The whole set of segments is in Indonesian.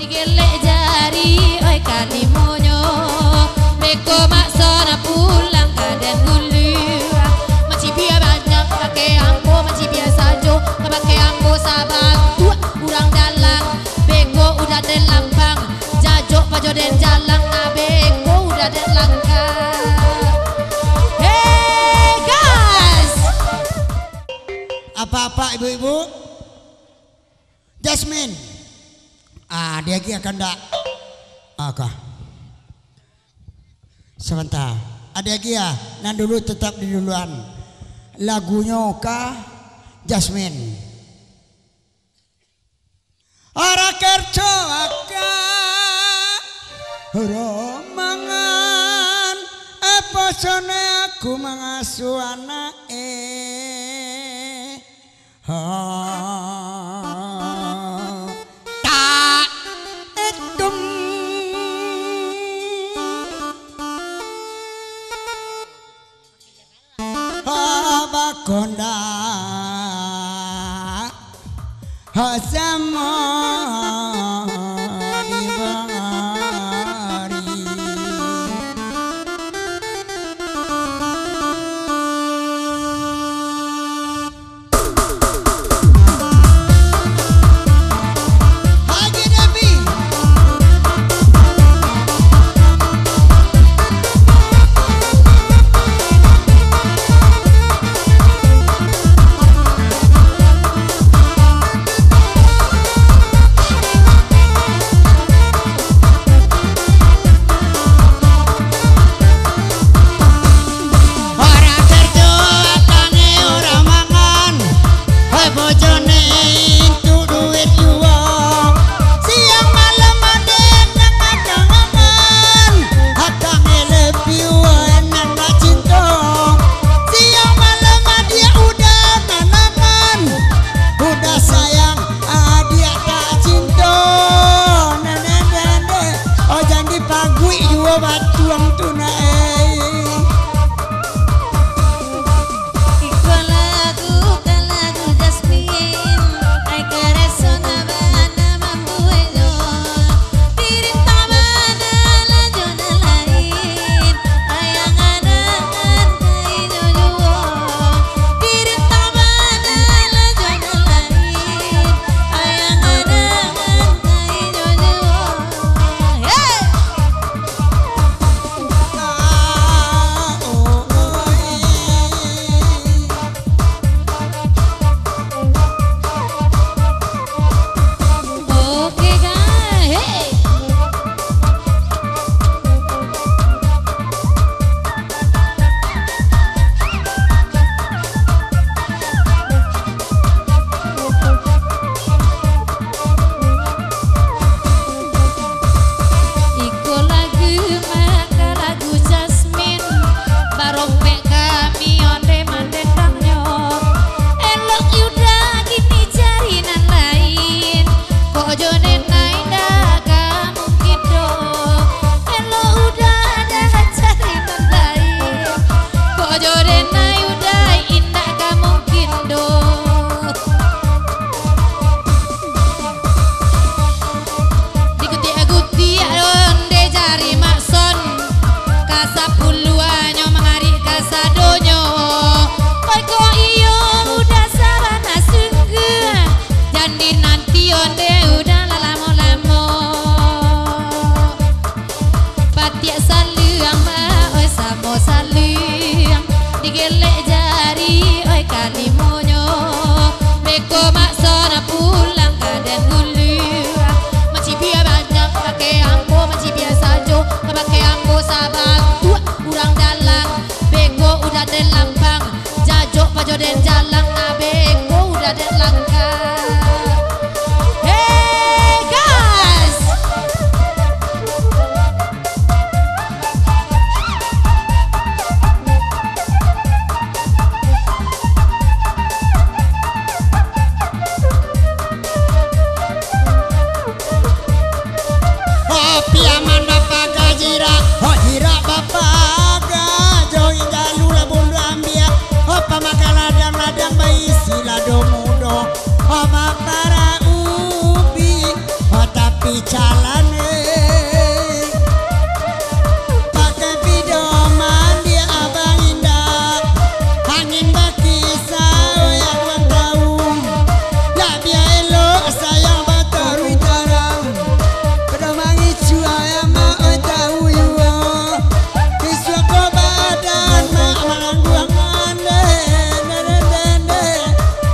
digelek jari oi kalimonyo beko maksana pulang kaden gulu macibia banyak pakai ambo macibia sajo pakai ambo sabang tua kurang dalang beko udah den lambang jajo pajo den jalang beko udah den langkah. Hey guys, apa-apa ibu-ibu? Jasmine, dia lagi akan dak. Oke. Sebentar, ada lagi ya. Nah dulu tetap di duluan. Lagunya kah Jasmine? Ora kerja aka, ora mangan, apa sone aku mangasuh anake. Tak etum bakonda hasamo dibari Haji Nabi. jalan pakai pedoman dia abang indah angin bakisah yang mendahung lah biar elok sayang batarui tarang pedoman icu ayam mau tahu yuwa kiswa ko badan mak malang buangan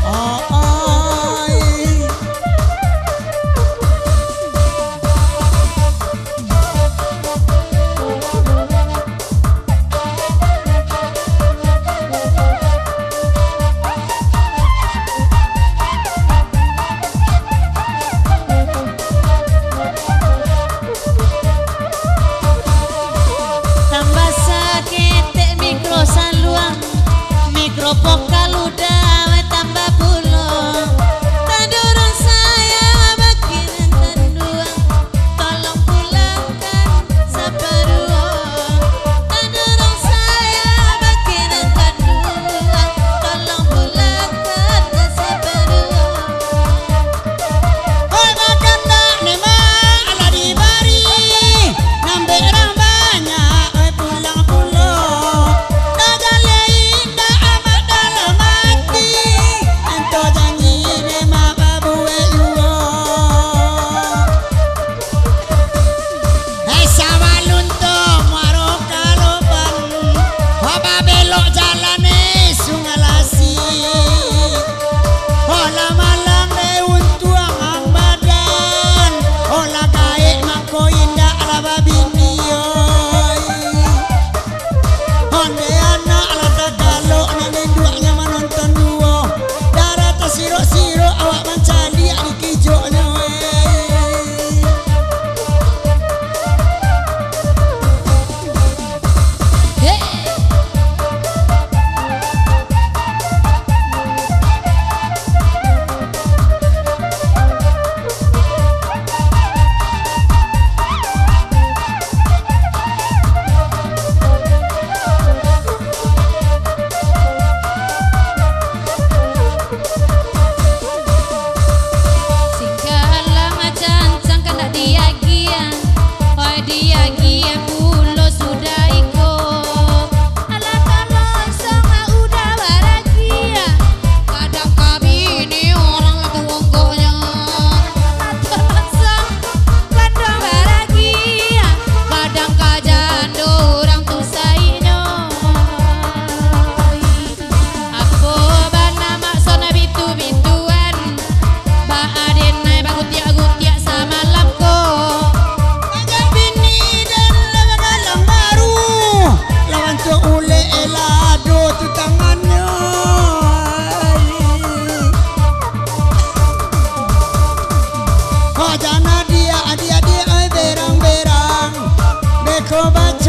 oh oh tambah sakit mikro saluang mikro pokal udah tambah pulang tandurun saya makin tenduang tolong pulangkan seperua tandurun saya makin tenduang tolong pulangkan seperua oi makan tak nema ala dibari nambe orang banyak oi pulang-pulang dah lein dah amat dalam hati ento janji nema babu yuwa sawalun to muaro kaloban oba belok jalane sungalasi ola malang untuang ang badan ola gaek mako indah ala babini oi onde anak ala tagalok neng duanya menonton duo darah tasiro-siro awak mencari di kijoknya Singkalah macan sangkan tak diagian oi diagian pulo sudah ikut alat talon sama udah baragia kadang kabini orang lagi wonggonya alat talon sama kadang baragia kadang kajando orang tu saino apa bana maksona bitu-bituan Ba Aden naik bagutiak-gutiak sama lamko Ajak bini dan lawan baru lawan tu ule elado tu tangannya oh jana dia oi berang-berang beko baca